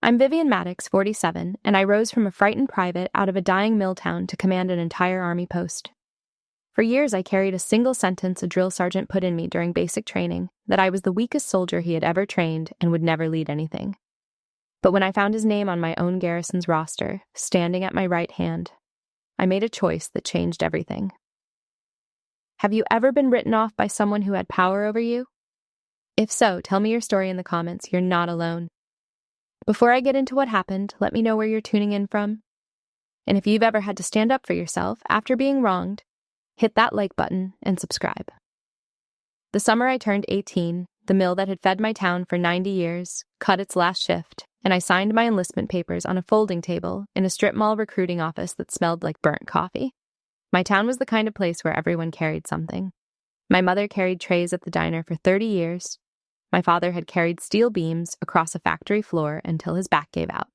I'm Vivian Maddox, 47, and I rose from a frightened private out of a dying mill town to command an entire army post. For years, I carried a single sentence a drill sergeant put in me during basic training, that I was the weakest soldier he had ever trained and would never lead anything. But when I found his name on my own garrison's roster, standing at my right hand, I made a choice that changed everything. Have you ever been written off by someone who had power over you? If so, tell me your story in the comments. You're not alone. Before I get into what happened, let me know where you're tuning in from. And if you've ever had to stand up for yourself after being wronged, hit that like button and subscribe. The summer I turned 18, the mill that had fed my town for 90 years cut its last shift, and I signed my enlistment papers on a folding table in a strip mall recruiting office that smelled like burnt coffee. My town was the kind of place where everyone carried something. My mother carried trays at the diner for 30 years. My father had carried steel beams across a factory floor until his back gave out.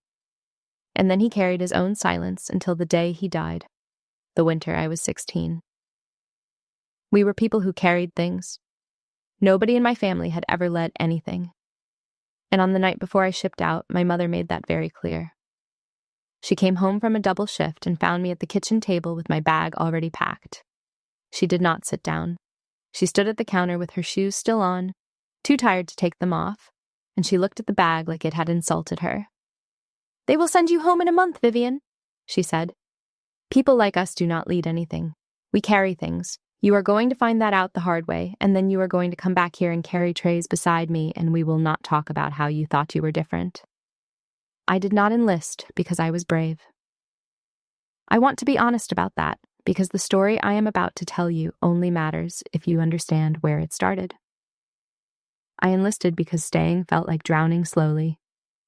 And then he carried his own silence until the day he died, the winter I was 16. We were people who carried things. Nobody in my family had ever led anything. And on the night before I shipped out, my mother made that very clear. She came home from a double shift and found me at the kitchen table with my bag already packed. She did not sit down. She stood at the counter with her shoes still on, too tired to take them off, and she looked at the bag like it had insulted her. "They will send you home in a month, Vivian," she said. "People like us do not lead anything. We carry things. You are going to find that out the hard way, and then you are going to come back here and carry trays beside me, and we will not talk about how you thought you were different." I did not enlist because I was brave. I want to be honest about that, because the story I am about to tell you only matters if you understand where it started. I enlisted because staying felt like drowning slowly,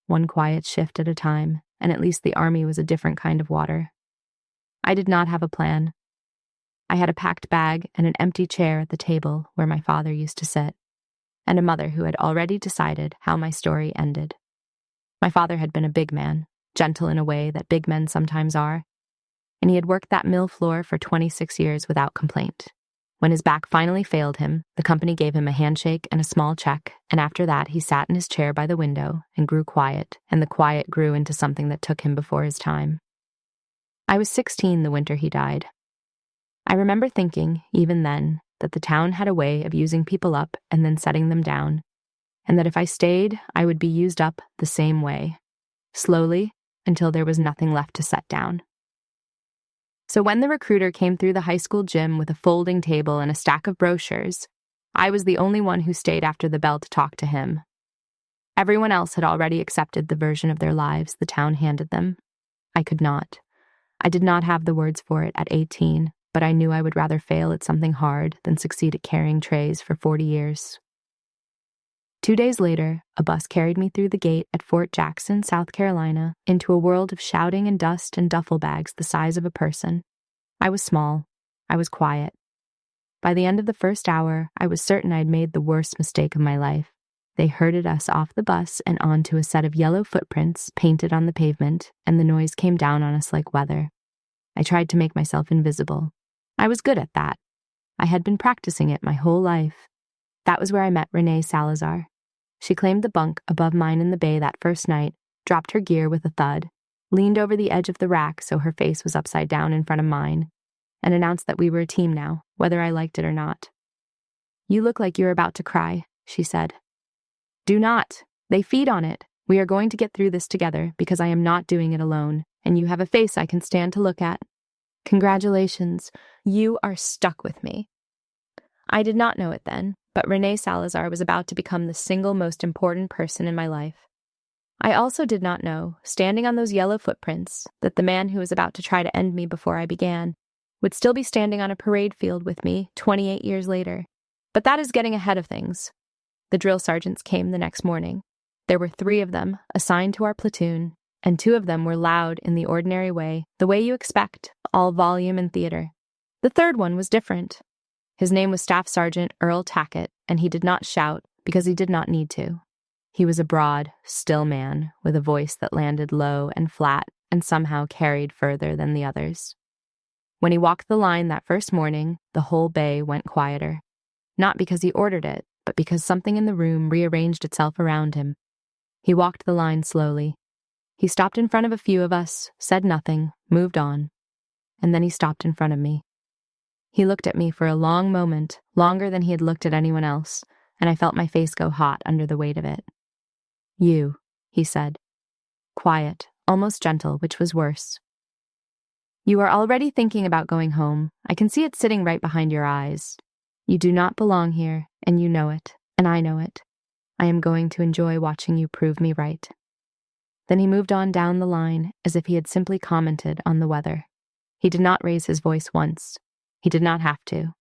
one quiet shift at a time, and at least the army was a different kind of water. I did not have a plan. I had a packed bag and an empty chair at the table where my father used to sit, and a mother who had already decided how my story ended. My father had been a big man, gentle in a way that big men sometimes are, and he had worked that mill floor for 26 years without complaint. When his back finally failed him, the company gave him a handshake and a small check, and after that he sat in his chair by the window and grew quiet, and the quiet grew into something that took him before his time. I was 16 the winter he died. I remember thinking, even then, that the town had a way of using people up and then setting them down, and that if I stayed, I would be used up the same way, slowly, until there was nothing left to set down. So when the recruiter came through the high school gym with a folding table and a stack of brochures, I was the only one who stayed after the bell to talk to him. Everyone else had already accepted the version of their lives the town handed them. I could not. I did not have the words for it at 18, but I knew I would rather fail at something hard than succeed at carrying trays for 40 years. 2 days later, a bus carried me through the gate at Fort Jackson, South Carolina, into a world of shouting and dust and duffel bags the size of a person. I was small. I was quiet. By the end of the first hour, I was certain I had made the worst mistake of my life. They herded us off the bus and onto a set of yellow footprints painted on the pavement, and the noise came down on us like weather. I tried to make myself invisible. I was good at that. I had been practicing it my whole life. That was where I met Renee Salazar. She claimed the bunk above mine in the bay that first night, dropped her gear with a thud, leaned over the edge of the rack so her face was upside down in front of mine, and announced that we were a team now, whether I liked it or not. "You look like you're about to cry," she said. "Do not. They feed on it. We are going to get through this together because I am not doing it alone, and you have a face I can stand to look at. Congratulations. You are stuck with me." I did not know it then, but Renee Salazar was about to become the single most important person in my life. I also did not know, standing on those yellow footprints, that the man who was about to try to end me before I began would still be standing on a parade field with me 28 years later. But that is getting ahead of things. The drill sergeants came the next morning. There were 3 of them assigned to our platoon, and 2 of them were loud in the ordinary way, the way you expect, all volume and theater. The 3rd one was different. His name was Staff Sergeant Earl Tackett, and he did not shout because he did not need to. He was a broad, still man with a voice that landed low and flat and somehow carried further than the others. When he walked the line that first morning, the whole bay went quieter. Not because he ordered it, but because something in the room rearranged itself around him. He walked the line slowly. He stopped in front of a few of us, said nothing, moved on, and then he stopped in front of me. He looked at me for a long moment, longer than he had looked at anyone else, and I felt my face go hot under the weight of it. "You," he said. Quiet, almost gentle, which was worse. "You are already thinking about going home. I can see it sitting right behind your eyes. You do not belong here, and you know it, and I know it. I am going to enjoy watching you prove me right." Then he moved on down the line as if he had simply commented on the weather. He did not raise his voice once. He did not have to.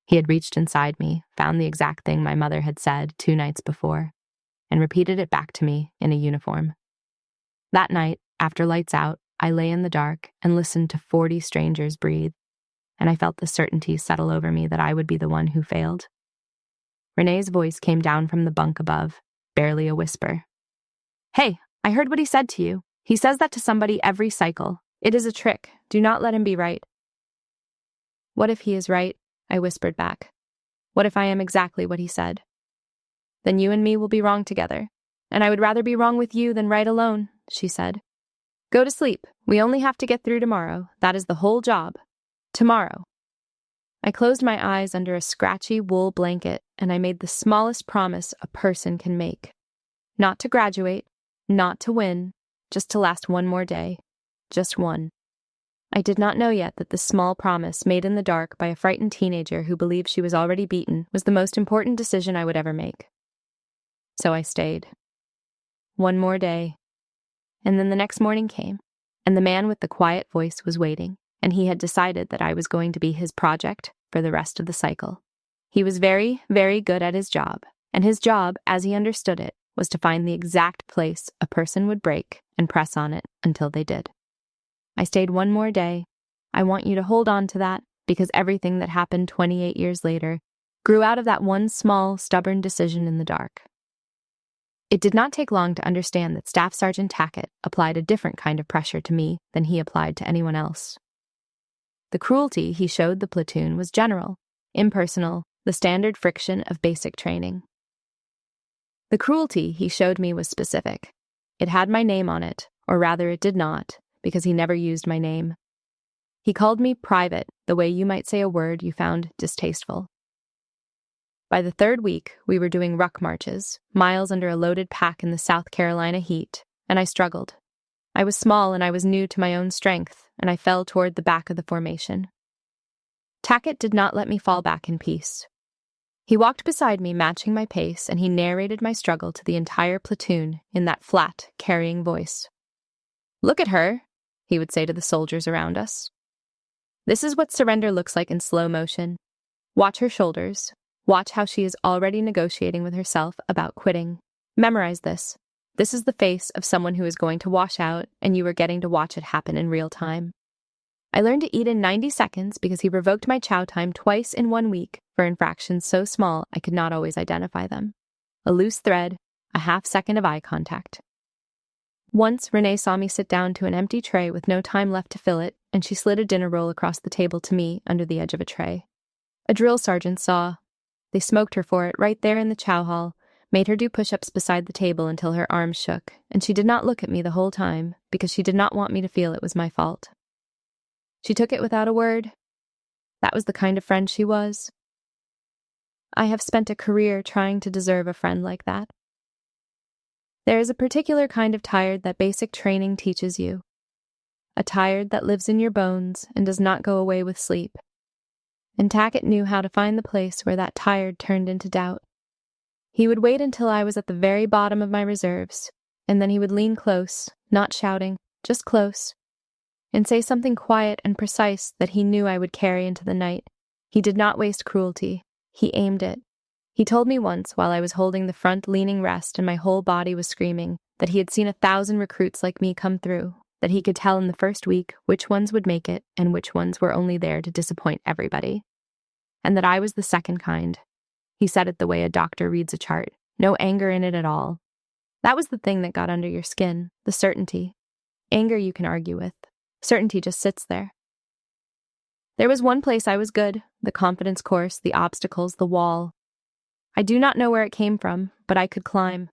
He had reached inside me, found the exact thing my mother had said 2 nights before, and repeated it back to me in a uniform. That night, after lights out, I lay in the dark and listened to 40 strangers breathe, and I felt the certainty settle over me that I would be the one who failed. Renee's voice came down from the bunk above, barely a whisper. "Hey, I heard what he said to you. He says that to somebody every cycle. It is a trick. Do not let him be right." "What if he is right?" I whispered back. "What if I am exactly what he said?" "Then you and me will be wrong together. And I would rather be wrong with you than right alone," she said. "Go to sleep. We only have to get through tomorrow. That is the whole job. Tomorrow." I closed my eyes under a scratchy wool blanket, and I made the smallest promise a person can make. Not to graduate, not to win, just to last one more day. Just one. I did not know yet that this small promise made in the dark by a frightened teenager who believed she was already beaten was the most important decision I would ever make. So I stayed. One more day. And then the next morning came, and the man with the quiet voice was waiting, and he had decided that I was going to be his project for the rest of the cycle. He was very, very good at his job, and his job, as he understood it, was to find the exact place a person would break and press on it until they did. I stayed one more day. I want you to hold on to that, because everything that happened 28 years later grew out of that one small, stubborn decision in the dark. It did not take long to understand that Staff Sergeant Tackett applied a different kind of pressure to me than he applied to anyone else. The cruelty he showed the platoon was general, impersonal, the standard friction of basic training. The cruelty he showed me was specific. It had my name on it, or rather it did not, because he never used my name. He called me private, the way you might say a word you found distasteful. By the 3rd week, we were doing ruck marches, miles under a loaded pack in the South Carolina heat, and I struggled. I was small and I was new to my own strength, and I fell toward the back of the formation. Tackett did not let me fall back in peace. He walked beside me, matching my pace, and he narrated my struggle to the entire platoon in that flat, carrying voice. "Look at her," he would say to the soldiers around us. "This is what surrender looks like in slow motion. Watch her shoulders. Watch how she is already negotiating with herself about quitting. Memorize this. This is the face of someone who is going to wash out, and you are getting to watch it happen in real time." I learned to eat in 90 seconds because he revoked my chow time twice in 1 week for infractions so small I could not always identify them. A loose thread, a half-second of eye contact. Once, Renee saw me sit down to an empty tray with no time left to fill it, and she slid a dinner roll across the table to me under the edge of a tray. A drill sergeant saw. They smoked her for it right there in the chow hall, made her do push-ups beside the table until her arms shook, and she did not look at me the whole time because she did not want me to feel it was my fault. She took it without a word. That was the kind of friend she was. I have spent a career trying to deserve a friend like that. There is a particular kind of tired that basic training teaches you. A tired that lives in your bones and does not go away with sleep. And Tackett knew how to find the place where that tired turned into doubt. He would wait until I was at the very bottom of my reserves, and then he would lean close, not shouting, just close, and say something quiet and precise that he knew I would carry into the night. He did not waste cruelty. He aimed it. He told me once, while I was holding the front leaning rest and my whole body was screaming, that he had seen 1,000 recruits like me come through, that he could tell in the first week which ones would make it and which ones were only there to disappoint everybody. And that I was the second kind. He said it the way a doctor reads a chart, no anger in it at all. That was the thing that got under your skin, the certainty. Anger you can argue with. Certainty just sits there. There was one place I was good, the confidence course, the obstacles, the wall. I do not know where it came from, but I could climb.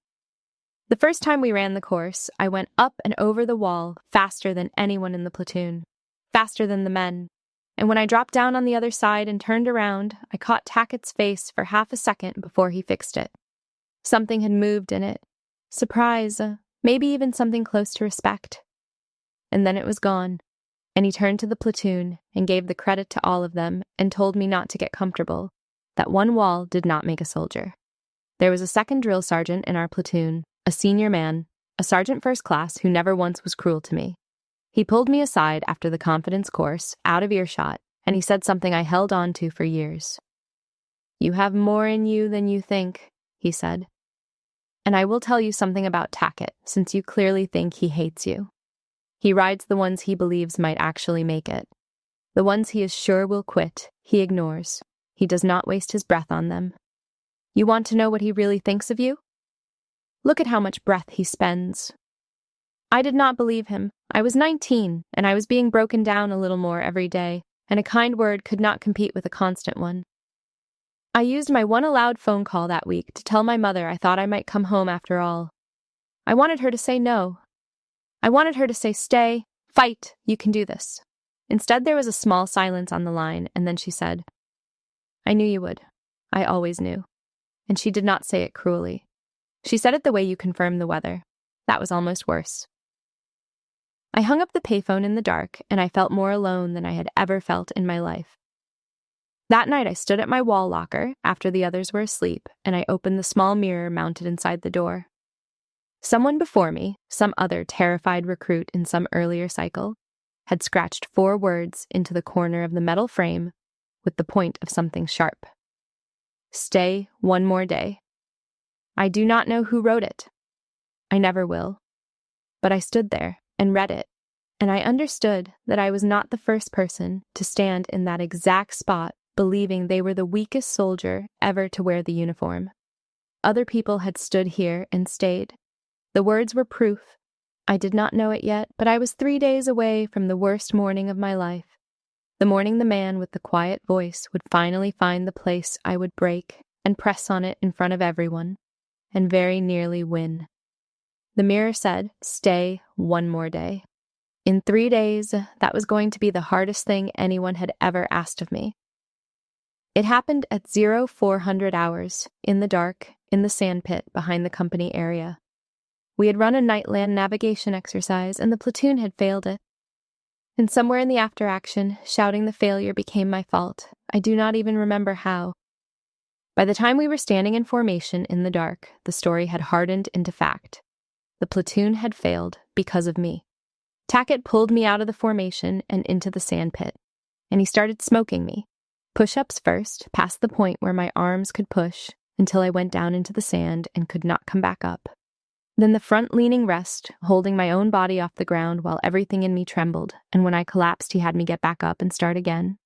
The first time we ran the course, I went up and over the wall faster than anyone in the platoon, faster than the men. And when I dropped down on the other side and turned around, I caught Tackett's face for half a second before he fixed it. Something had moved in it. Surprise, maybe even something close to respect. And then it was gone, and he turned to the platoon and gave the credit to all of them and told me not to get comfortable, that one wall did not make a soldier. There was a second drill sergeant in our platoon, a senior man, a sergeant first class who never once was cruel to me. He pulled me aside after the confidence course, out of earshot, and he said something I held on to for years. "You have more in you than you think," he said. "And I will tell you something about Tackett, since you clearly think he hates you. He rides the ones he believes might actually make it. The ones he is sure will quit, he ignores. He does not waste his breath on them. You want to know what he really thinks of you? Look at how much breath he spends." I did not believe him. I was 19, and I was being broken down a little more every day, and a kind word could not compete with a constant one. I used my one allowed phone call that week to tell my mother I thought I might come home after all. I wanted her to say no. I wanted her to say, "Stay, fight, you can do this." Instead, there was a small silence on the line, and then she said, "I knew you would. I always knew." And she did not say it cruelly. She said it the way you confirm the weather. That was almost worse. I hung up the payphone in the dark, and I felt more alone than I had ever felt in my life. That night I stood at my wall locker after the others were asleep, and I opened the small mirror mounted inside the door. Someone before me, some other terrified recruit in some earlier cycle, had scratched 4 words into the corner of the metal frame with the point of something sharp. "Stay one more day." I do not know who wrote it. I never will. But I stood there and read it, and I understood that I was not the first person to stand in that exact spot believing they were the weakest soldier ever to wear the uniform. Other people had stood here and stayed. The words were proof. I did not know it yet, but I was 3 days away from the worst morning of my life. The morning the man with the quiet voice would finally find the place I would break and press on it in front of everyone, and very nearly win. The mirror said, "Stay one more day." In 3 days, that was going to be the hardest thing anyone had ever asked of me. It happened at 0400 hours, in the dark, in the sandpit behind the company area. We had run a night land navigation exercise, and the platoon had failed it. And somewhere in the after-action, shouting the failure became my fault. I do not even remember how. By the time we were standing in formation in the dark, the story had hardened into fact. The platoon had failed because of me. Tackett pulled me out of the formation and into the sandpit, and he started smoking me. Push-ups first, past the point where my arms could push, until I went down into the sand and could not come back up. Then the front-leaning rest, holding my own body off the ground while everything in me trembled, and when I collapsed he had me get back up and start again.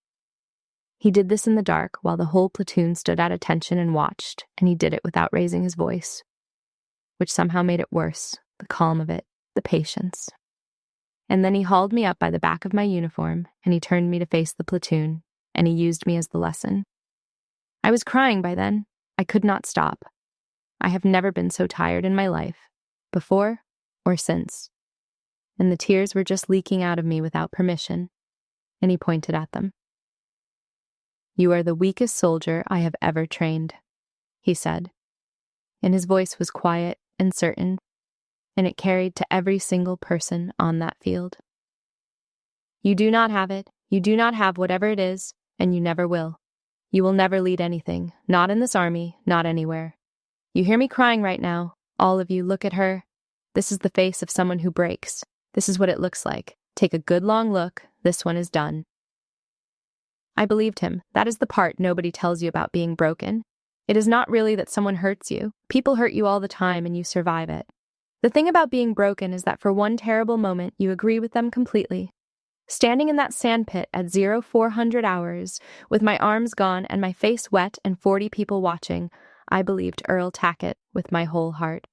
He did this in the dark while the whole platoon stood at attention and watched, and he did it without raising his voice, which somehow made it worse, the calm of it, the patience. And then he hauled me up by the back of my uniform, and he turned me to face the platoon, and he used me as the lesson. I was crying by then. I could not stop. I have never been so tired in my life, before or since. And the tears were just leaking out of me without permission, and he pointed at them. "You are the weakest soldier I have ever trained," he said, and his voice was quiet and certain, and it carried to every single person on that field. "You do not have it, you do not have whatever it is, and you never will. You will never lead anything, not in this army, not anywhere. You hear me crying right now. All of you, look at her. This is the face of someone who breaks. This is what it looks like. Take a good long look. This one is done." I believed him. That is the part nobody tells you about being broken. It is not really that someone hurts you. People hurt you all the time and you survive it. The thing about being broken is that for one terrible moment, you agree with them completely. Standing in that sandpit at 0400 hours, with my arms gone and my face wet and 40 people watching, I believed Earl Tackett with my whole heart.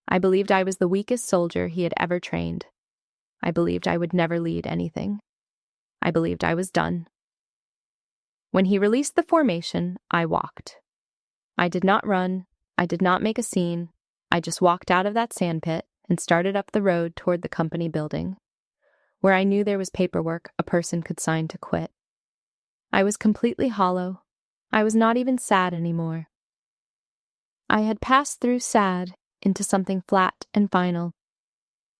I believed I was the weakest soldier he had ever trained. I believed I would never lead anything. I believed I was done. When he released the formation, I walked. I did not run. I did not make a scene. I just walked out of that sandpit and started up the road toward the company building, where I knew there was paperwork a person could sign to quit. I was completely hollow. I was not even sad anymore. I had passed through sad into something flat and final.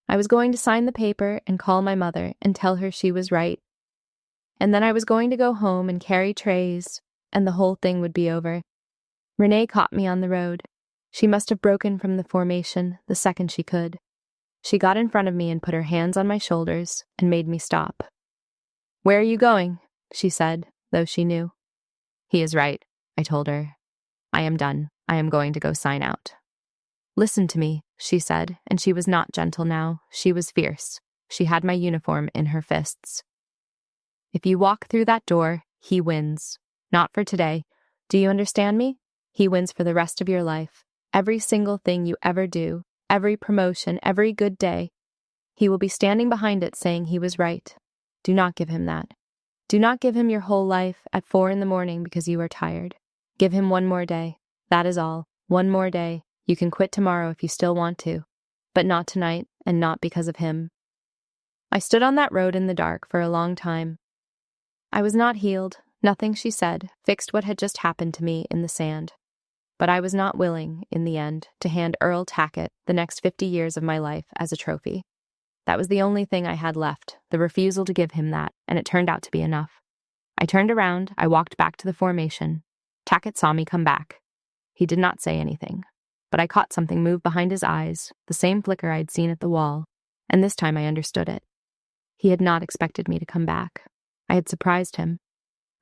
I was going to sign the paper and call my mother and tell her she was right. And then I was going to go home and carry trays, and the whole thing would be over. Renee caught me on the road. She must have broken from the formation the second she could. She got in front of me and put her hands on my shoulders and made me stop. "Where are you going?" she said, though she knew. "He is right," I told her. "I am done. I am going to go sign out." "Listen to me," she said, and she was not gentle now. She was fierce. She had my uniform in her fists. "If you walk through that door, he wins. Not for today. Do you understand me? He wins for the rest of your life. Every single thing you ever do, every promotion, every good day. He will be standing behind it saying he was right. Do not give him that. Do not give him your whole life at 4 a.m. because you are tired. Give him one more day. That is all. One more day. You can quit tomorrow if you still want to, but not tonight and not because of him." I stood on that road in the dark for a long time. I was not healed. Nothing she said fixed what had just happened to me in the sand. But I was not willing, in the end, to hand Earl Tackett the next 50 years of my life as a trophy. That was the only thing I had left, the refusal to give him that, and it turned out to be enough. I turned around, I walked back to the formation. Tackett saw me come back. He did not say anything, but I caught something move behind his eyes, the same flicker I'd seen at the wall, and this time I understood it. He had not expected me to come back. I had surprised him.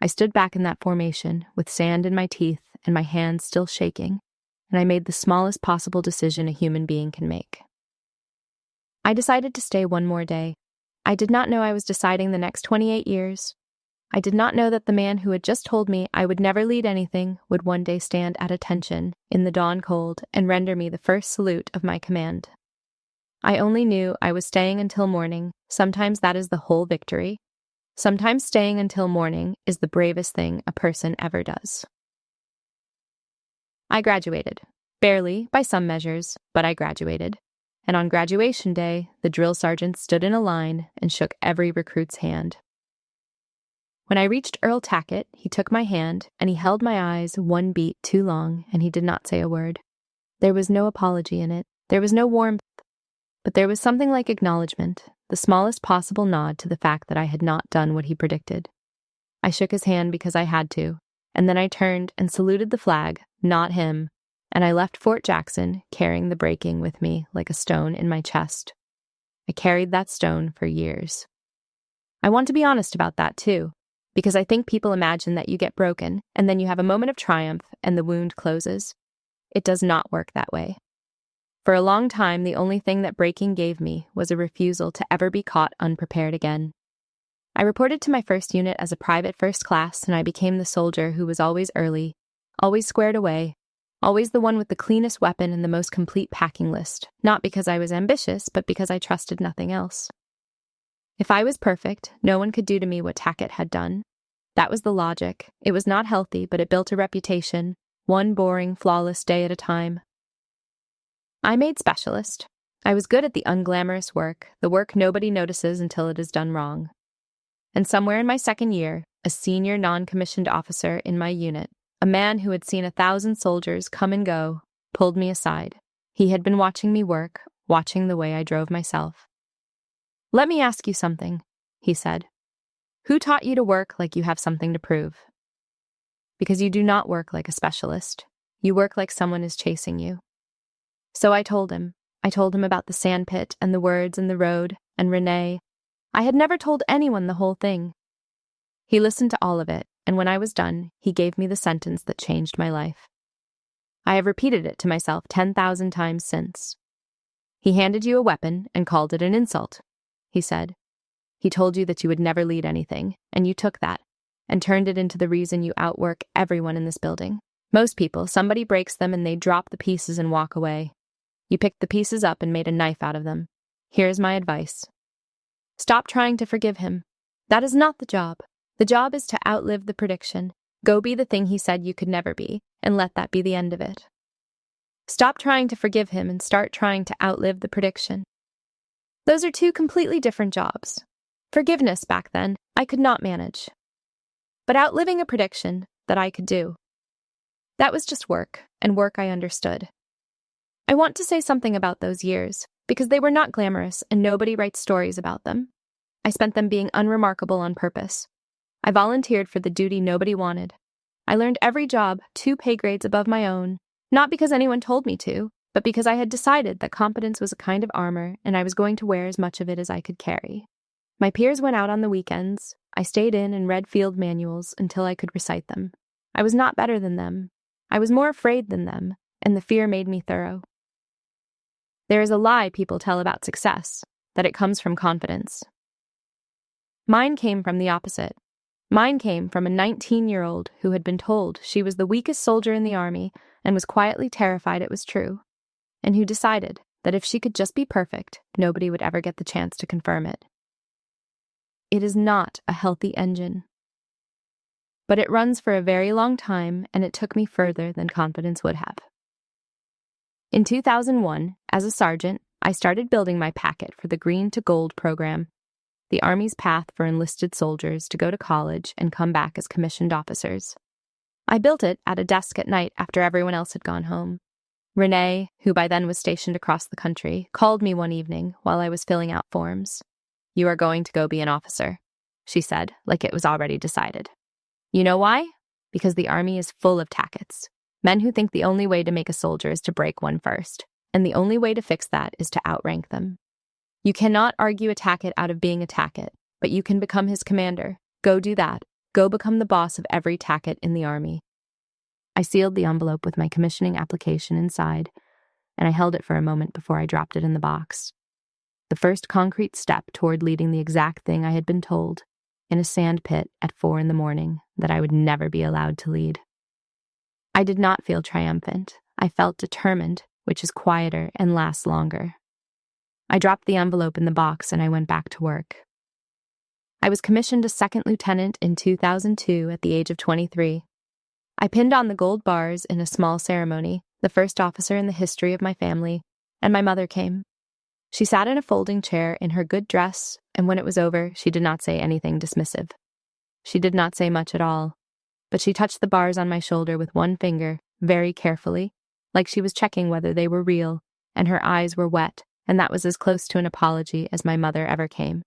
I stood back in that formation, with sand in my teeth and my hands still shaking, and I made the smallest possible decision a human being can make. I decided to stay one more day. I did not know I was deciding the next 28 years. I did not know that the man who had just told me I would never lead anything would one day stand at attention in the dawn cold and render me the first salute of my command. I only knew I was staying until morning. Sometimes that is the whole victory. Sometimes staying until morning is the bravest thing a person ever does. I graduated. Barely, by some measures, but I graduated. And on graduation day, the drill sergeant stood in a line and shook every recruit's hand. When I reached Earl Tackett, he took my hand, and he held my eyes one beat too long, and he did not say a word. There was no apology in it. There was no warmth. But there was something like acknowledgement, the smallest possible nod to the fact that I had not done what he predicted. I shook his hand because I had to, and then I turned and saluted the flag, not him, and I left Fort Jackson carrying the breaking with me like a stone in my chest. I carried that stone for years. I want to be honest about that, too, because I think people imagine that you get broken, and then you have a moment of triumph, and the wound closes. It does not work that way. For a long time, the only thing that breaking gave me was a refusal to ever be caught unprepared again. I reported to my first unit as a private first class, and I became the soldier who was always early, always squared away, always the one with the cleanest weapon and the most complete packing list, not because I was ambitious, but because I trusted nothing else. If I was perfect, no one could do to me what Tackett had done. That was the logic. It was not healthy, but it built a reputation, one boring, flawless day at a time. I made specialist. I was good at the unglamorous work, the work nobody notices until it is done wrong. And somewhere in my second year, a senior non-commissioned officer in my unit, a man who had seen 1,000 soldiers come and go, pulled me aside. He had been watching me work, watching the way I drove myself. "Let me ask you something," he said. "Who taught you to work like you have something to prove?" Because you do not work like a specialist. You work like someone is chasing you. So I told him. I told him about the sandpit and the words and the road and Renee. I had never told anyone the whole thing. He listened to all of it, and when I was done, he gave me the sentence that changed my life. I have repeated it to myself 10,000 times since. "He handed you a weapon and called it an insult," he said. "He told you that you would never lead anything, and you took that, and turned it into the reason you outwork everyone in this building. Most people, somebody breaks them and they drop the pieces and walk away. You picked the pieces up and made a knife out of them. Here is my advice. Stop trying to forgive him. That is not the job. The job is to outlive the prediction. Go be the thing he said you could never be, and let that be the end of it. Stop trying to forgive him and start trying to outlive the prediction. Those are two completely different jobs. Forgiveness back then, I could not manage. But outliving a prediction, that I could do. That was just work, and work I understood. I want to say something about those years, because they were not glamorous and nobody writes stories about them. I spent them being unremarkable on purpose. I volunteered for the duty nobody wanted. I learned every job 2 pay grades above my own, not because anyone told me to, but because I had decided that competence was a kind of armor and I was going to wear as much of it as I could carry. My peers went out on the weekends. I stayed in and read field manuals until I could recite them. I was not better than them. I was more afraid than them, and the fear made me thorough. There is a lie people tell about success, that it comes from confidence. Mine came from the opposite. Mine came from a 19-year-old who had been told she was the weakest soldier in the army and was quietly terrified it was true, and who decided that if she could just be perfect, nobody would ever get the chance to confirm it. It is not a healthy engine. But it runs for a very long time, and it took me further than confidence would have. In 2001, as a sergeant, I started building my packet for the Green to Gold program, the Army's path for enlisted soldiers to go to college and come back as commissioned officers. I built it at a desk at night after everyone else had gone home. Renee, who by then was stationed across the country, called me one evening while I was filling out forms. "You are going to go be an officer," she said, like it was already decided. "You know why? Because the Army is full of tackets. Men who think the only way to make a soldier is to break one first, and the only way to fix that is to outrank them. You cannot argue a tacket out of being a tacket, but you can become his commander. Go do that. Go become the boss of every tacket in the Army." I sealed the envelope with my commissioning application inside, and I held it for a moment before I dropped it in the box. The first concrete step toward leading the exact thing I had been told, in a sand pit at 4 a.m, that I would never be allowed to lead. I did not feel triumphant. I felt determined, which is quieter and lasts longer. I dropped the envelope in the box and I went back to work. I was commissioned a second lieutenant in 2002 at the age of 23. I pinned on the gold bars in a small ceremony, the first officer in the history of my family, and my mother came. She sat in a folding chair in her good dress, and when it was over, she did not say anything dismissive. She did not say much at all, but she touched the bars on my shoulder with one finger, very carefully, like she was checking whether they were real, and her eyes were wet, and that was as close to an apology as my mother ever came.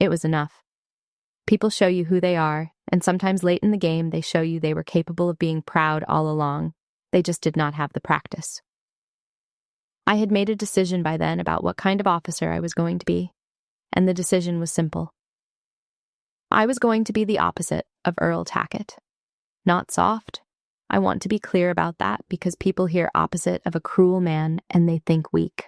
It was enough. People show you who they are, and sometimes late in the game they show you they were capable of being proud all along. They just did not have the practice. I had made a decision by then about what kind of officer I was going to be, and the decision was simple. I was going to be the opposite of Earl Tackett. Not soft. I want to be clear about that because people hear opposite of a cruel man and they think weak.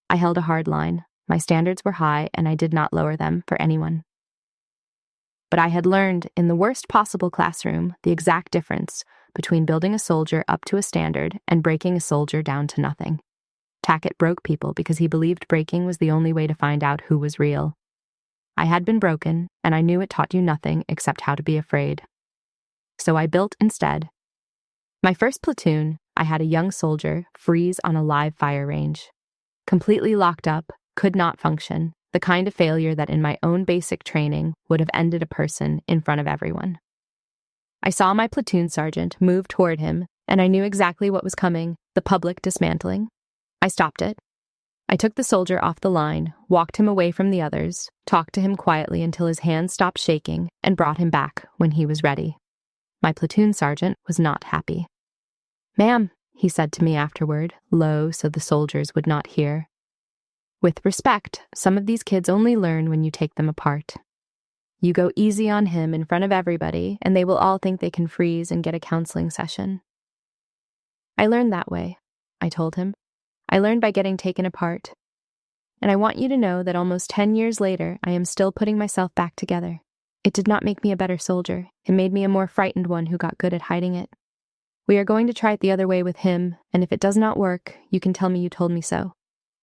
I held a hard line. My standards were high and I did not lower them for anyone. But I had learned in the worst possible classroom the exact difference between building a soldier up to a standard and breaking a soldier down to nothing. Tackett broke people because he believed breaking was the only way to find out who was real. I had been broken, and I knew it taught you nothing except how to be afraid. So I built instead. My first platoon, I had a young soldier freeze on a live fire range. Completely locked up, could not function, the kind of failure that in my own basic training would have ended a person in front of everyone. I saw my platoon sergeant move toward him, and I knew exactly what was coming, the public dismantling. I stopped it. I took the soldier off the line, walked him away from the others, talked to him quietly until his hands stopped shaking, and brought him back when he was ready. My platoon sergeant was not happy. "Ma'am," he said to me afterward, low so the soldiers would not hear. "With respect, some of these kids only learn when you take them apart. You go easy on him in front of everybody, and they will all think they can freeze and get a counseling session." I learned that way, I told him. I learned by getting taken apart. And I want you to know that almost 10 years later, I am still putting myself back together. It did not make me a better soldier. It made me a more frightened one who got good at hiding it. We are going to try it the other way with him, and if it does not work, you can tell me you told me so.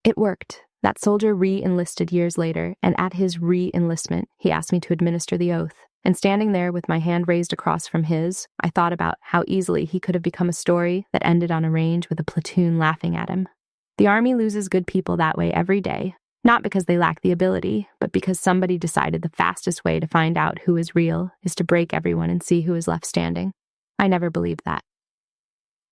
It worked. That soldier re-enlisted years later, and at his re-enlistment, he asked me to administer the oath, And standing there with my hand raised across from his, I thought about how easily he could have become a story that ended on a range with a platoon laughing at him. The Army loses good people that way every day, not because they lack the ability, but because somebody decided the fastest way to find out who is real is to break everyone and see who is left standing. I never believed that.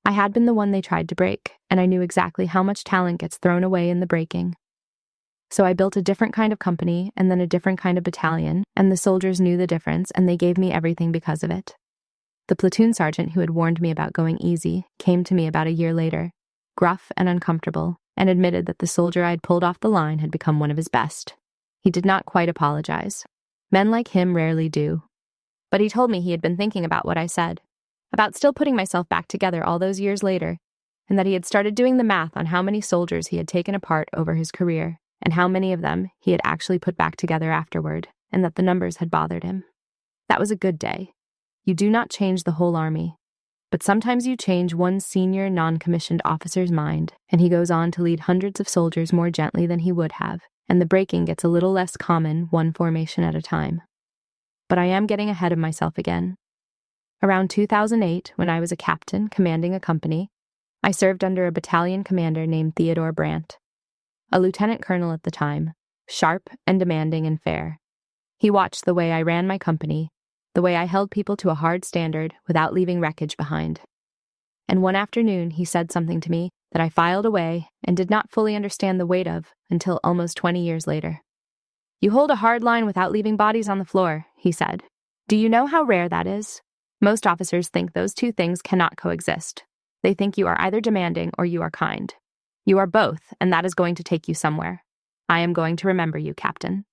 I had been the one they tried to break, and I knew exactly how much talent gets thrown away in the breaking. So I built a different kind of company and then a different kind of battalion, and the soldiers knew the difference and they gave me everything because of it. The platoon sergeant who had warned me about going easy came to me about a year later, gruff and uncomfortable, and admitted that the soldier I had pulled off the line had become one of his best. He did not quite apologize. Men like him rarely do. But he told me he had been thinking about what I said, about still putting myself back together all those years later, and that he had started doing the math on how many soldiers he had taken apart over his career, and how many of them he had actually put back together afterward, and that the numbers had bothered him. That was a good day. You do not change the whole army, but sometimes you change one senior non-commissioned officer's mind, and he goes on to lead hundreds of soldiers more gently than he would have, and the breaking gets a little less common one formation at a time. But I am getting ahead of myself again. Around 2008, when I was a captain commanding a company, I served under a battalion commander named Theodore Brandt, a lieutenant colonel at the time, sharp and demanding and fair. He watched the way I ran my company, the way I held people to a hard standard without leaving wreckage behind. And one afternoon he said something to me that I filed away and did not fully understand the weight of until almost 20 years later. "You hold a hard line without leaving bodies on the floor," he said. "Do you know how rare that is? Most officers think those two things cannot coexist. They think you are either demanding or you are kind. You are both, and that is going to take you somewhere. I am going to remember you, Captain."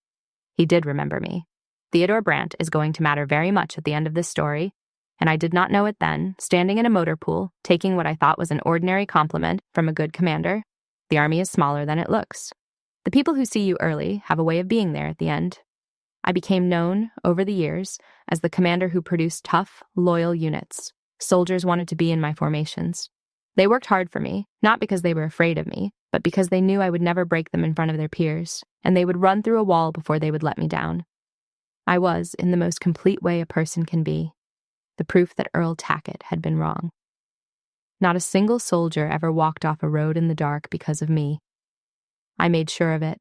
He did remember me. Theodore Brandt is going to matter very much at the end of this story, and I did not know it then, standing in a motor pool, taking what I thought was an ordinary compliment from a good commander. The Army is smaller than it looks. The people who see you early have a way of being there at the end. I became known, over the years, as the commander who produced tough, loyal units. Soldiers wanted to be in my formations. They worked hard for me, not because they were afraid of me, but because they knew I would never break them in front of their peers, and they would run through a wall before they would let me down. I was, in the most complete way a person can be, the proof that Earl Tackett had been wrong. Not a single soldier ever walked off a road in the dark because of me. I made sure of it.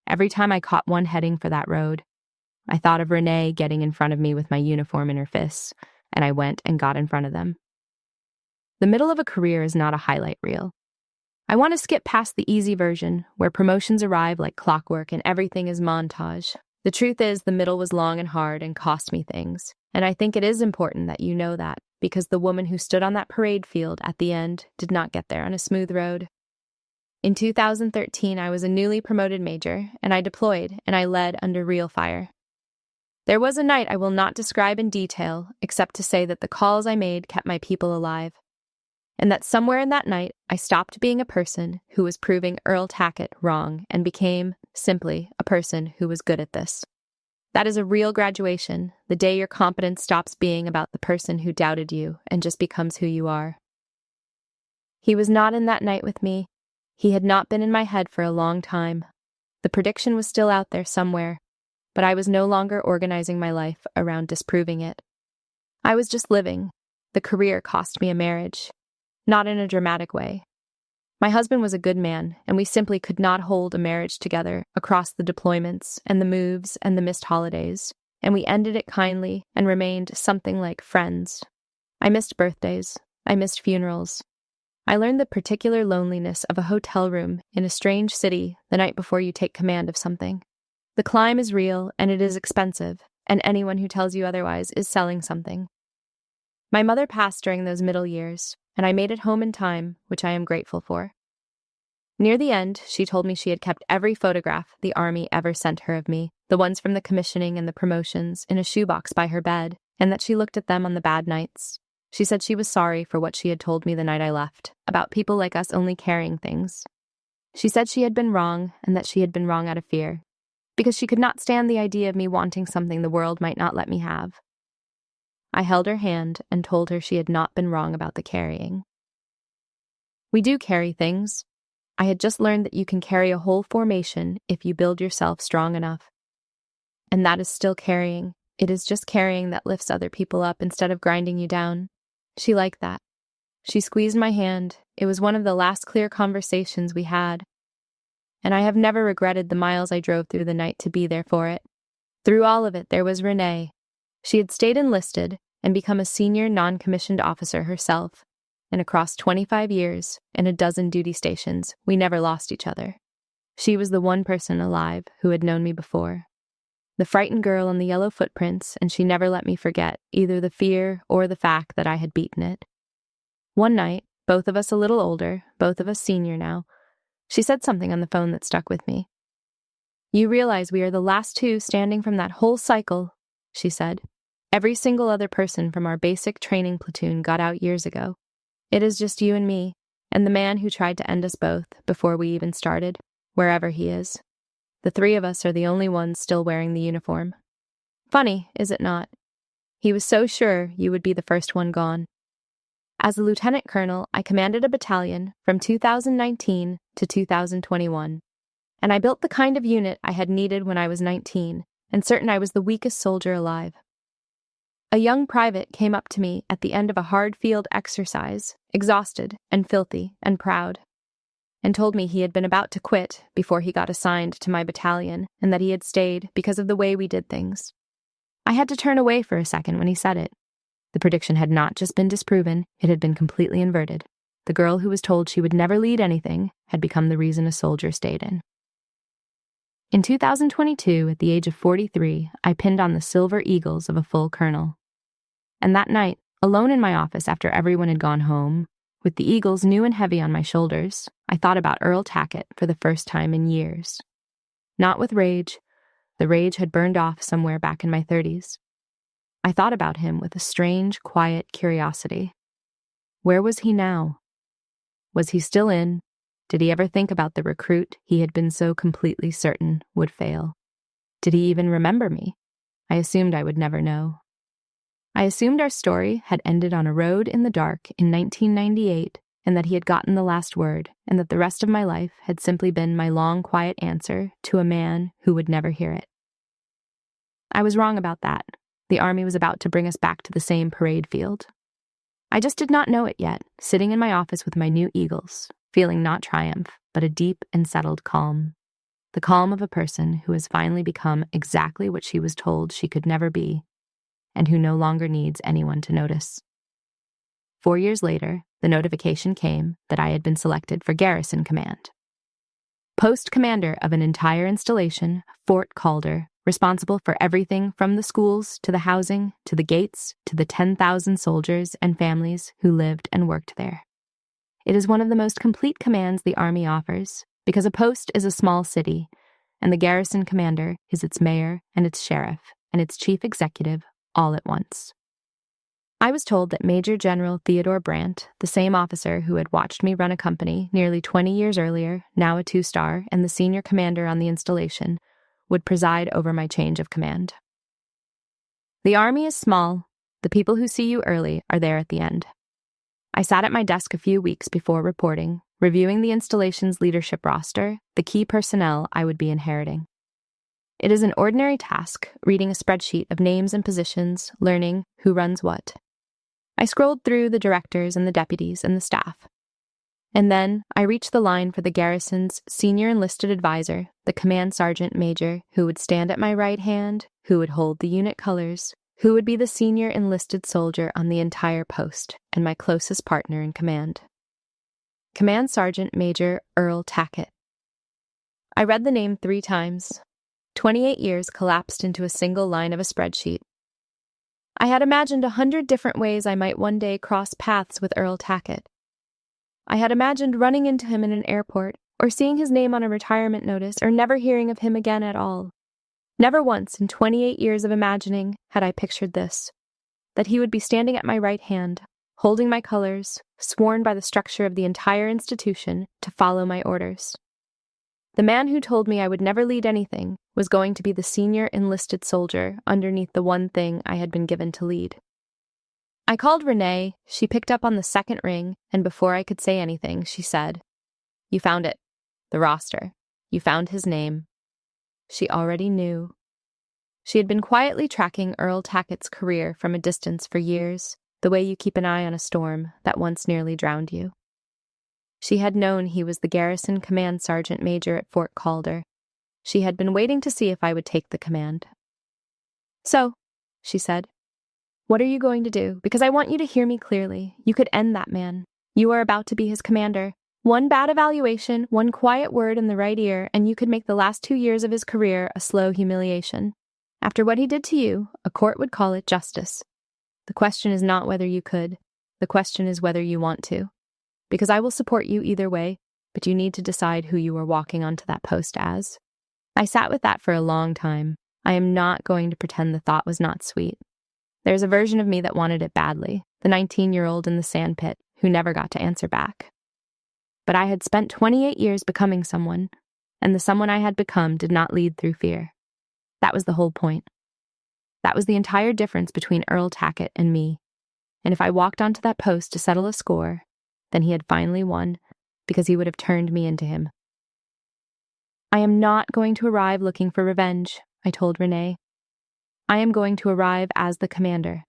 Every time I caught one heading for that road, I thought of Renee getting in front of me with my uniform in her fists, and I went and got in front of them. The middle of a career is not a highlight reel. I want to skip past the easy version, where promotions arrive like clockwork and everything is montage. The truth is, the middle was long and hard and cost me things, and I think it is important that you know that, because the woman who stood on that parade field at the end did not get there on a smooth road. In 2013, I was a newly promoted major, and I deployed, and I led under real fire. There was a night I will not describe in detail, except to say that the calls I made kept my people alive, and that somewhere in that night, I stopped being a person who was proving Earl Tackett wrong and became, simply, a person who was good at this. That is a real graduation, the day your competence stops being about the person who doubted you and just becomes who you are. He was not in that night with me. He had not been in my head for a long time. The prediction was still out there somewhere, but I was no longer organizing my life around disproving it. I was just living. The career cost me a marriage. Not in a dramatic way. My husband was a good man, and we simply could not hold a marriage together across the deployments and the moves and the missed holidays, and we ended it kindly and remained something like friends. I missed birthdays. I missed funerals. I learned the particular loneliness of a hotel room in a strange city the night before you take command of something. The climb is real, and it is expensive, and anyone who tells you otherwise is selling something. My mother passed during those middle years, and I made it home in time, which I am grateful for. Near the end, she told me she had kept every photograph the Army ever sent her of me, the ones from the commissioning and the promotions, in a shoebox by her bed, and that she looked at them on the bad nights. She said she was sorry for what she had told me the night I left, about people like us only carrying things. She said she had been wrong, and that she had been wrong out of fear, because she could not stand the idea of me wanting something the world might not let me have. I held her hand and told her she had not been wrong about the carrying. We do carry things. I had just learned that you can carry a whole formation if you build yourself strong enough. And that is still carrying, It is just carrying that lifts other people up instead of grinding you down. She liked that. She squeezed my hand. It was one of the last clear conversations we had. And I have never regretted the miles I drove through the night to be there for it. Through all of it, there was Renee. She had stayed enlisted and become a senior non-commissioned officer herself. And across 25 years and a dozen duty stations, we never lost each other. She was the one person alive who had known me before. The frightened girl in the yellow footprints, and she never let me forget either the fear or the fact that I had beaten it. One night, both of us a little older, both of us senior now, she said something on the phone that stuck with me. "You realize we are the last two standing from that whole cycle," she said. "Every single other person from our basic training platoon got out years ago. It is just you and me, and the man who tried to end us both before we even started, wherever he is. The three of us are the only ones still wearing the uniform. Funny, is it not? He was so sure you would be the first one gone." As a lieutenant colonel, I commanded a battalion from 2019 to 2021, and I built the kind of unit I had needed when I was 19, and certain I was the weakest soldier alive. A young private came up to me at the end of a hard field exercise, exhausted and filthy and proud, and told me he had been about to quit before he got assigned to my battalion, and that he had stayed because of the way we did things. I had to turn away for a second when he said it. The prediction had not just been disproven, it had been completely inverted. The girl who was told she would never lead anything had become the reason a soldier stayed in. In 2022, at the age of 43, I pinned on the silver eagles of a full colonel. And that night, alone in my office after everyone had gone home, with the eagles new and heavy on my shoulders, I thought about Earl Tackett for the first time in years. Not with rage. The rage had burned off somewhere back in my 30s. I thought about him with a strange, quiet curiosity. Where was he now? Was he still in? Did he ever think about the recruit he had been so completely certain would fail? Did he even remember me? I assumed I would never know. I assumed our story had ended on a road in the dark in 1998, and that he had gotten the last word, and that the rest of my life had simply been my long, quiet answer to a man who would never hear it. I was wrong about that. The Army was about to bring us back to the same parade field. I just did not know it yet, sitting in my office with my new eagles, feeling not triumph, but a deep and settled calm. The calm of a person who has finally become exactly what she was told she could never be, and who no longer needs anyone to notice. 4 years later, the notification came that I had been selected for Garrison Command. Post commander of an entire installation, Fort Calder, responsible for everything from the schools to the housing to the gates to the 10,000 soldiers and families who lived and worked there. It is one of the most complete commands the Army offers, because a post is a small city, and the garrison commander is its mayor and its sheriff and its chief executive all at once. I was told that Major General Theodore Brandt, the same officer who had watched me run a company nearly 20 years earlier, now a 2-star, and the senior commander on the installation, would preside over my change of command. The Army is small. The people who see you early are there at the end. I sat at my desk a few weeks before reporting, reviewing the installation's leadership roster, the key personnel I would be inheriting. It is an ordinary task, reading a spreadsheet of names and positions, learning who runs what. I scrolled through the directors and the deputies and the staff. And then I reached the line for the garrison's senior enlisted advisor, the command sergeant major, who would stand at my right hand, who would hold the unit colors, who would be the senior enlisted soldier on the entire post, and my closest partner in command. Command Sergeant Major Earl Tackett. I read the name 3 times. 28 years collapsed into a single line of a spreadsheet. I had imagined 100 different ways I might one day cross paths with Earl Tackett. I had imagined running into him in an airport, or seeing his name on a retirement notice, or never hearing of him again at all. Never once in 28 years of imagining had I pictured this, that he would be standing at my right hand, holding my colors, sworn by the structure of the entire institution to follow my orders. The man who told me I would never lead anything was going to be the senior enlisted soldier underneath the one thing I had been given to lead. I called Renee, she picked up on the second ring, and before I could say anything, she said, "You found it. The roster. You found his name." She already knew. She had been quietly tracking Earl Tackett's career from a distance for years, the way you keep an eye on a storm that once nearly drowned you. She had known he was the garrison command sergeant major at Fort Calder. She had been waiting to see if I would take the command. "So," she said, "what are you going to do? Because I want you to hear me clearly. You could end that man. You are about to be his commander. One bad evaluation, one quiet word in the right ear, and you could make the last 2 years of his career a slow humiliation. After what he did to you, a court would call it justice. The question is not whether you could. The question is whether you want to. Because I will support you either way, but you need to decide who you are walking onto that post as." I sat with that for a long time. I am not going to pretend the thought was not sweet. There's a version of me that wanted it badly, the 19-year-old in the sandpit who never got to answer back. But I had spent 28 years becoming someone, and the someone I had become did not lead through fear. That was the whole point. That was the entire difference between Earl Tackett and me. And if I walked onto that post to settle a score, then he had finally won, because he would have turned me into him. "I am not going to arrive looking for revenge," I told Renee. "I am going to arrive as the commander.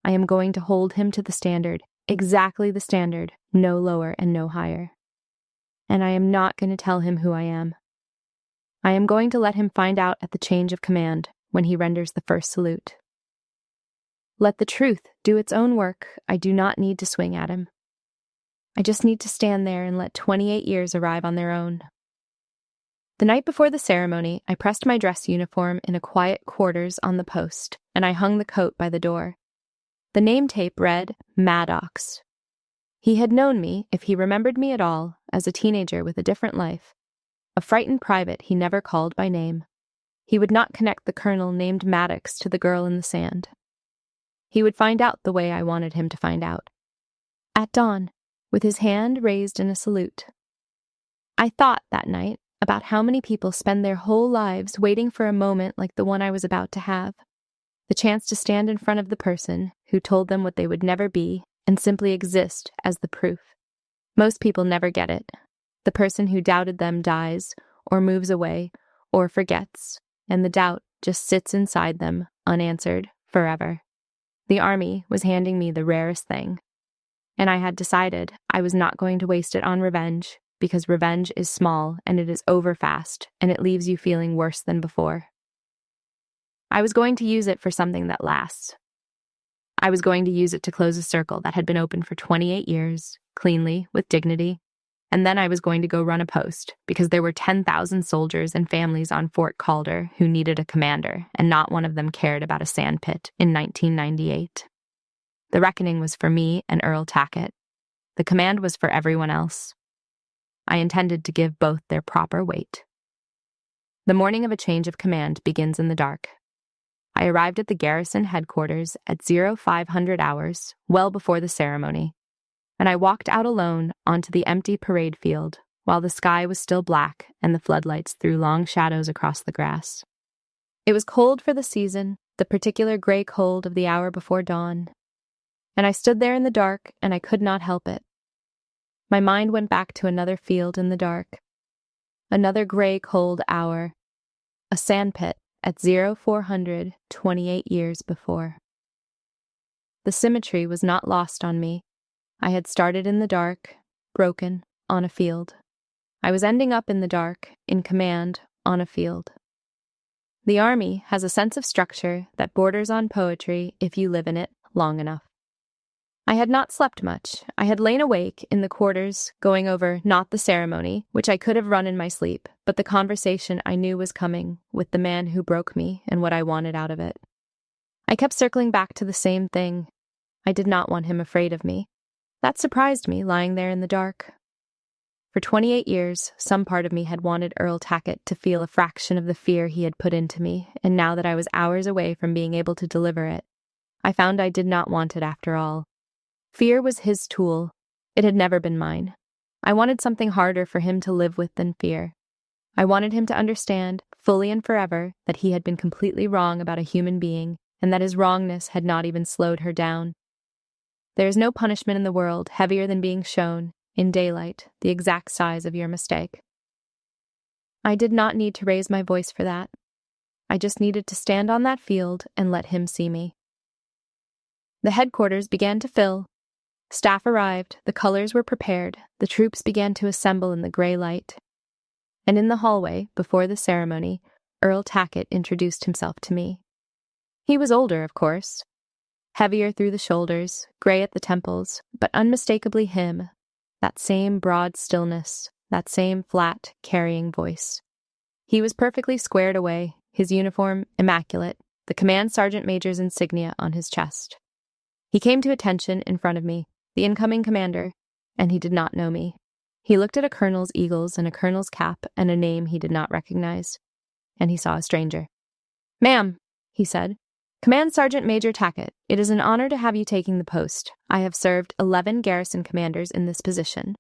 I am going to hold him to the standard, exactly the standard, no lower and no higher. And I am not going to tell him who I am. I am going to let him find out at the change of command when he renders the first salute. Let the truth do its own work. I do not need to swing at him. I just need to stand there and let 28 years arrive on their own." The night before the ceremony, I pressed my dress uniform in a quiet quarters on the post, and I hung the coat by the door. The name tape read, Maddox. He had known me, if he remembered me at all, as a teenager with a different life. A frightened private he never called by name. He would not connect the colonel named Maddox to the girl in the sand. He would find out the way I wanted him to find out. At dawn, with his hand raised in a salute. I thought that night about how many people spend their whole lives waiting for a moment like the one I was about to have. The chance to stand in front of the person who told them what they would never be and simply exist as the proof. Most people never get it. The person who doubted them dies, or moves away, or forgets, and the doubt just sits inside them, unanswered, forever. The army was handing me the rarest thing. And I had decided I was not going to waste it on revenge, because revenge is small and it is over fast, and it leaves you feeling worse than before. I was going to use it for something that lasts. I was going to use it to close a circle that had been open for 28 years, cleanly, with dignity, and then I was going to go run a post, because there were 10,000 soldiers and families on Fort Calder who needed a commander, and not one of them cared about a sandpit in 1998. The reckoning was for me and Earl Tackett. The command was for everyone else. I intended to give both their proper weight. The morning of a change of command begins in the dark. I arrived at the garrison headquarters at 0500 hours, well before the ceremony, and I walked out alone onto the empty parade field while the sky was still black and the floodlights threw long shadows across the grass. It was cold for the season, the particular gray cold of the hour before dawn, and I stood there in the dark and I could not help it. My mind went back to another field in the dark. Another gray, cold hour. A sandpit at 0400 28 years before. The symmetry was not lost on me. I had started in the dark, broken, on a field. I was ending up in the dark, in command, on a field. The army has a sense of structure that borders on poetry if you live in it long enough. I had not slept much. I had lain awake in the quarters, going over not the ceremony, which I could have run in my sleep, but the conversation I knew was coming with the man who broke me and what I wanted out of it. I kept circling back to the same thing. I did not want him afraid of me. That surprised me, lying there in the dark. For 28 years, some part of me had wanted Earl Tackett to feel a fraction of the fear he had put into me, and now that I was hours away from being able to deliver it, I found I did not want it after all. Fear was his tool. It had never been mine. I wanted something harder for him to live with than fear. I wanted him to understand, fully and forever, that he had been completely wrong about a human being, and that his wrongness had not even slowed her down. There is no punishment in the world heavier than being shown, in daylight, the exact size of your mistake. I did not need to raise my voice for that. I just needed to stand on that field and let him see me. The headquarters began to fill. Staff arrived, the colors were prepared, the troops began to assemble in the gray light. And in the hallway, before the ceremony, Earl Tackett introduced himself to me. He was older, of course, heavier through the shoulders, gray at the temples, but unmistakably him, that same broad stillness, that same flat, carrying voice. He was perfectly squared away, his uniform immaculate, the command sergeant major's insignia on his chest. He came to attention in front of me, the incoming commander, and he did not know me. He looked at a colonel's eagles and a colonel's cap and a name he did not recognize, and he saw a stranger. "Ma'am," he said, "Command Sergeant Major Tackett, it is an honor to have you taking the post. I have served 11 garrison commanders in this position.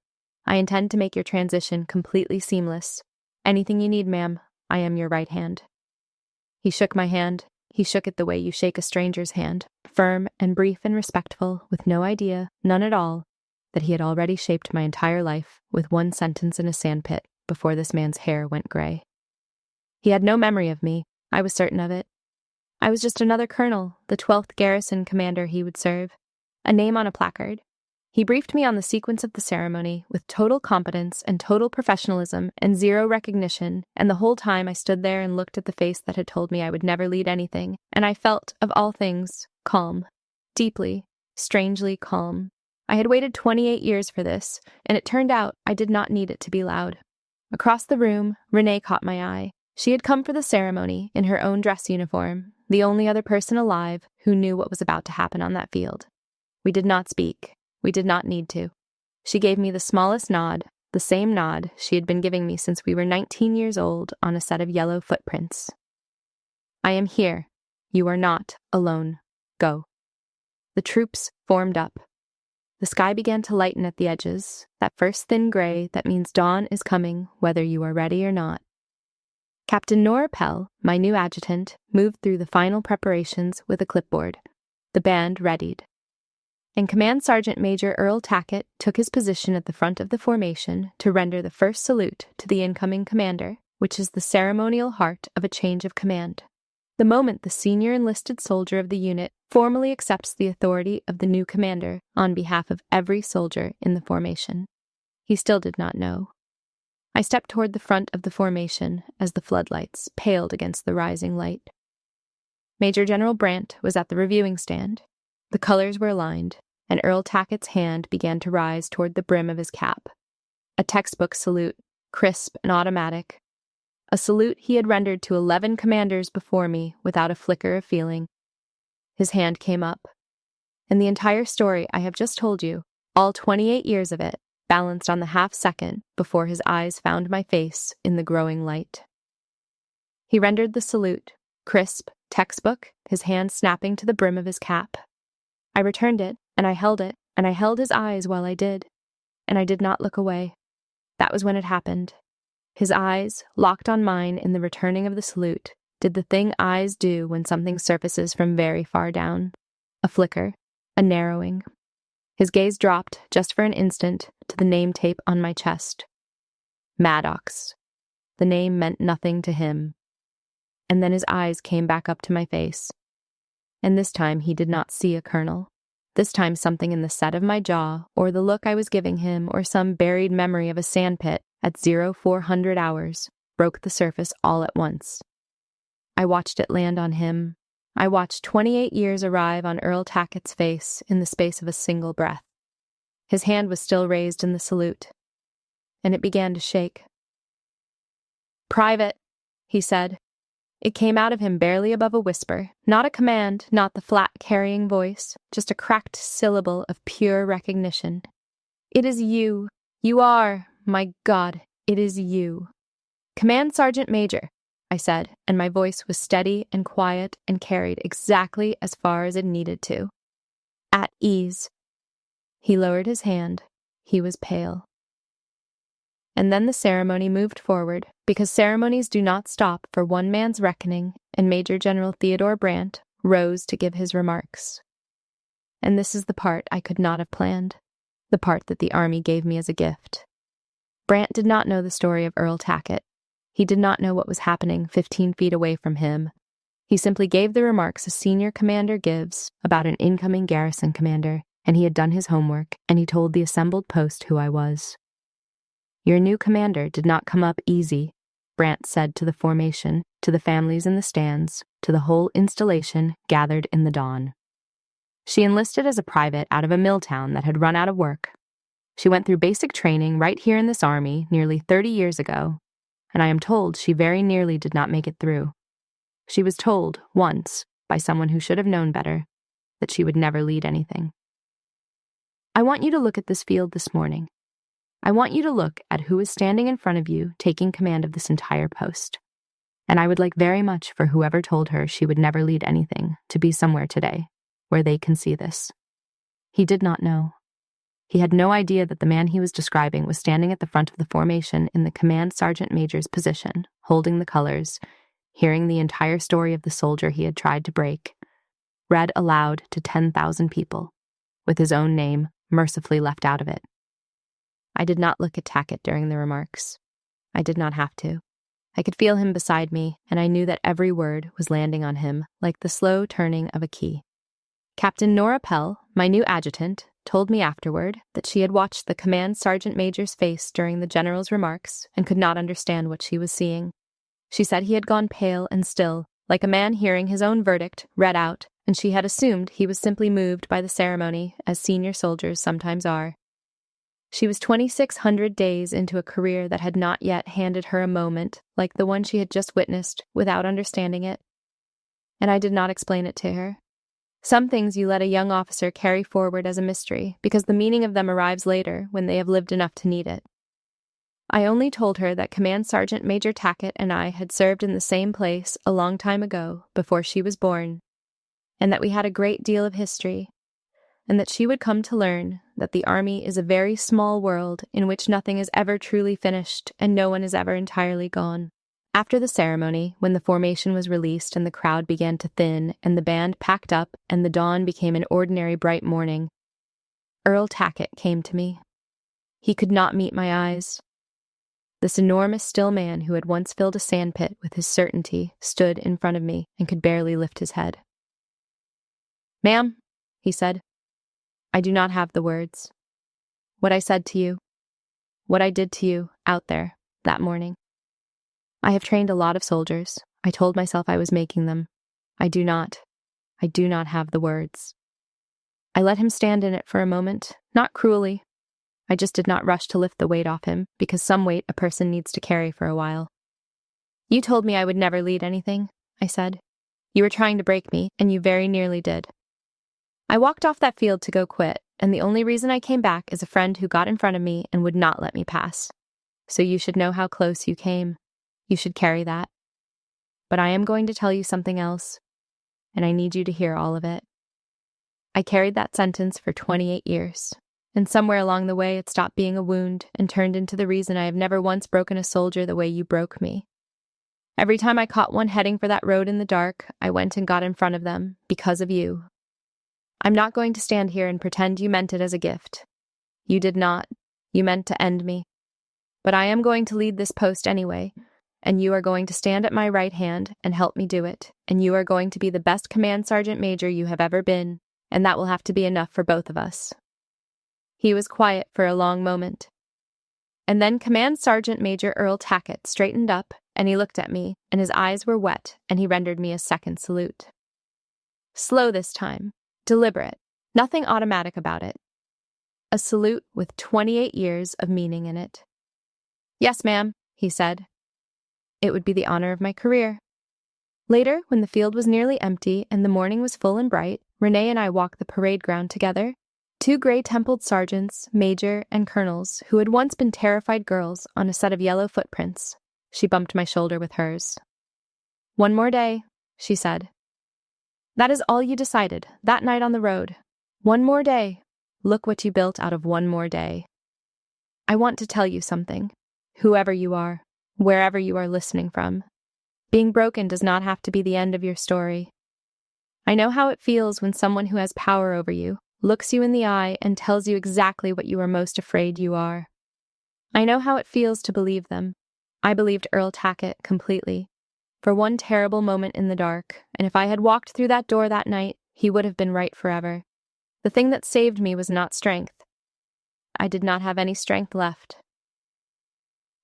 I intend to make your transition completely seamless. Anything you need, ma'am, I am your right hand." He shook my hand. He shook it the way you shake a stranger's hand, firm and brief and respectful, with no idea, none at all, that he had already shaped my entire life with one sentence in a sandpit before this man's hair went gray. He had no memory of me. I was certain of it. I was just another colonel, the 12th garrison commander he would serve, a name on a placard. He briefed me on the sequence of the ceremony with total competence and total professionalism and zero recognition, and the whole time I stood there and looked at the face that had told me I would never lead anything, and I felt, of all things, calm, deeply, strangely calm. I had waited 28 years for this, and it turned out I did not need it to be loud. Across the room, Renee caught my eye. She had come for the ceremony in her own dress uniform, the only other person alive who knew what was about to happen on that field. We did not speak. We did not need to. She gave me the smallest nod, the same nod she had been giving me since we were 19 years old on a set of yellow footprints. "I am here. You are not alone. Go." The troops formed up. The sky began to lighten at the edges, that first thin gray that means dawn is coming whether you are ready or not. Captain Nora Pell, my new adjutant, moved through the final preparations with a clipboard. The band readied. And Command Sergeant Major Earl Tackett took his position at the front of the formation to render the first salute to the incoming commander, which is the ceremonial heart of a change of command. The moment the senior enlisted soldier of the unit formally accepts the authority of the new commander on behalf of every soldier in the formation. He still did not know. I stepped toward the front of the formation as the floodlights paled against the rising light. Major General Brandt was at the reviewing stand. The colors were aligned, and Earl Tackett's hand began to rise toward the brim of his cap. A textbook salute, crisp and automatic. A salute he had rendered to 11 commanders before me without a flicker of feeling. His hand came up. And the entire story I have just told you, all 28 years of it, balanced on the half-second before his eyes found my face in the growing light. He rendered the salute, crisp, textbook, his hand snapping to the brim of his cap. I returned it, and I held it, and I held his eyes while I did, and I did not look away. That was when it happened. His eyes, locked on mine in the returning of the salute, did the thing eyes do when something surfaces from very far down. A flicker, a narrowing. His gaze dropped, just for an instant, to the name tape on my chest. Maddox. The name meant nothing to him. And then his eyes came back up to my face. And this time he did not see a colonel. This time something in the set of my jaw, or the look I was giving him, or some buried memory of a sandpit at 0400 hours, broke the surface all at once. I watched it land on him. I watched 28 years arrive on Earl Tackett's face in the space of a single breath. His hand was still raised in the salute, and it began to shake. "Private," he said. It came out of him barely above a whisper, not a command, not the flat carrying voice, just a cracked syllable of pure recognition. "It is you. You are, my God, it is you." "Command Sergeant Major," I said, and my voice was steady and quiet and carried exactly as far as it needed to. "At ease." He lowered his hand. He was pale. And then the ceremony moved forward, because ceremonies do not stop for one man's reckoning, and Major General Theodore Brandt rose to give his remarks. And this is the part I could not have planned, the part that the Army gave me as a gift. Brandt did not know the story of Earl Tackett. He did not know what was happening 15 feet away from him, He simply gave the remarks a senior commander gives about an incoming garrison commander, and he had done his homework, and he told the assembled post who I was. Your new commander did not come up easy, Brant said to the formation, to the families in the stands, to the whole installation gathered in the dawn. She enlisted as a private out of a mill town that had run out of work. She went through basic training right here in this army nearly 30 years ago, and I am told she very nearly did not make it through. She was told, once, by someone who should have known better, that she would never lead anything. I want you to look at this field this morning. I want you to look at who is standing in front of you taking command of this entire post. And I would like very much for whoever told her she would never lead anything to be somewhere today, where they can see this. He did not know. He had no idea that the man he was describing was standing at the front of the formation in the command sergeant major's position, holding the colors, hearing the entire story of the soldier he had tried to break, read aloud to 10,000 people, with his own name mercifully left out of it. I did not look at Tackett during the remarks. I did not have to. I could feel him beside me, and I knew that every word was landing on him like the slow turning of a key. Captain Nora Pell, my new adjutant, told me afterward that she had watched the command sergeant major's face during the general's remarks and could not understand what she was seeing. She said he had gone pale and still, like a man hearing his own verdict read out, and she had assumed he was simply moved by the ceremony, as senior soldiers sometimes are. She was 2,600 days into a career that had not yet handed her a moment like the one she had just witnessed without understanding it. And I did not explain it to her. Some things you let a young officer carry forward as a mystery because the meaning of them arrives later when they have lived enough to need it. I only told her that Command Sergeant Major Tackett and I had served in the same place a long time ago, before she was born, and that we had a great deal of history, and that she would come to learn that the Army is a very small world in which nothing is ever truly finished and no one is ever entirely gone. After the ceremony, when the formation was released and the crowd began to thin and the band packed up and the dawn became an ordinary bright morning, Earl Tackett came to me. He could not meet my eyes. This enormous still man who had once filled a sandpit with his certainty stood in front of me and could barely lift his head. "Ma'am," he said, "I do not have the words. What I said to you, what I did to you out there that morning. I have trained a lot of soldiers. I told myself I was making them. I do not have the words." I let him stand in it for a moment, not cruelly. I just did not rush to lift the weight off him, because some weight a person needs to carry for a while. "You told me I would never lead anything," I said. "You were trying to break me, and you very nearly did. I walked off that field to go quit, and the only reason I came back is a friend who got in front of me and would not let me pass. So you should know how close you came. You should carry that. But I am going to tell you something else, and I need you to hear all of it. I carried that sentence for 28 years. And somewhere along the way it stopped being a wound and turned into the reason I have never once broken a soldier the way you broke me. Every time I caught one heading for that road in the dark, I went and got in front of them, because of you. I'm not going to stand here and pretend you meant it as a gift. You did not. You meant to end me. But I am going to lead this post anyway, and you are going to stand at my right hand and help me do it, and you are going to be the best command sergeant major you have ever been, and that will have to be enough for both of us." He was quiet for a long moment. And then Command Sergeant Major Earl Tackett straightened up, and he looked at me, and his eyes were wet, and he rendered me a second salute. Slow this time, deliberate, nothing automatic about it. A salute with 28 years of meaning in it. "Yes, ma'am," he said. It would be the honor of my career. Later, when the field was nearly empty and the morning was full and bright, Renee and I walked the parade ground together. Two gray-templed sergeants, major, and colonels who had once been terrified girls on a set of yellow footprints. She bumped my shoulder with hers. "One more day," she said. "That is all you decided, that night on the road. One more day. Look what you built out of one more day. I want to tell you something, whoever you are, wherever you are listening from. Being broken does not have to be the end of your story. I know how it feels when someone who has power over you looks you in the eye and tells you exactly what you are most afraid you are. I know how it feels to believe them. I believed Earl Tackett completely. For one terrible moment in the dark, and if I had walked through that door that night, he would have been right forever. The thing that saved me was not strength. I did not have any strength left.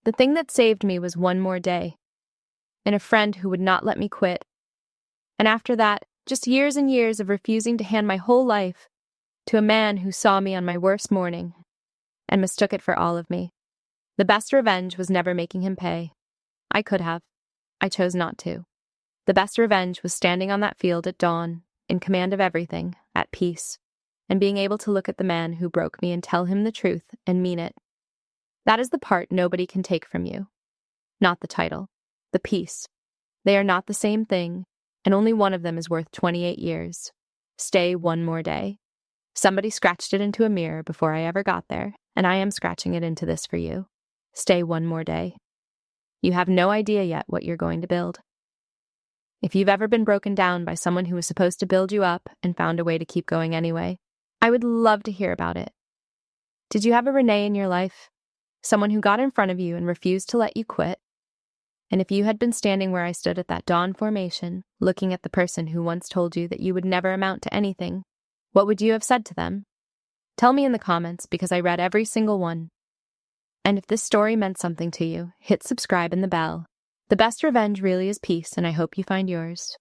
The thing that saved me was one more day, and a friend who would not let me quit. And after that, just years and years of refusing to hand my whole life to a man who saw me on my worst morning and mistook it for all of me. The best revenge was never making him pay. I could have. I chose not to. The best revenge was standing on that field at dawn, in command of everything, at peace, and being able to look at the man who broke me and tell him the truth and mean it. That is the part nobody can take from you. Not the title. The peace. They are not the same thing, and only one of them is worth 28 years. Stay one more day. Somebody scratched it into a mirror before I ever got there, and I am scratching it into this for you. Stay one more day. You have no idea yet what you're going to build. If you've ever been broken down by someone who was supposed to build you up and found a way to keep going anyway, I would love to hear about it. Did you have a Renee in your life? Someone who got in front of you and refused to let you quit? And if you had been standing where I stood at that dawn formation, looking at the person who once told you that you would never amount to anything, what would you have said to them? Tell me in the comments, because I read every single one. And if this story meant something to you, hit subscribe and the bell. The best revenge really is peace, and I hope you find yours.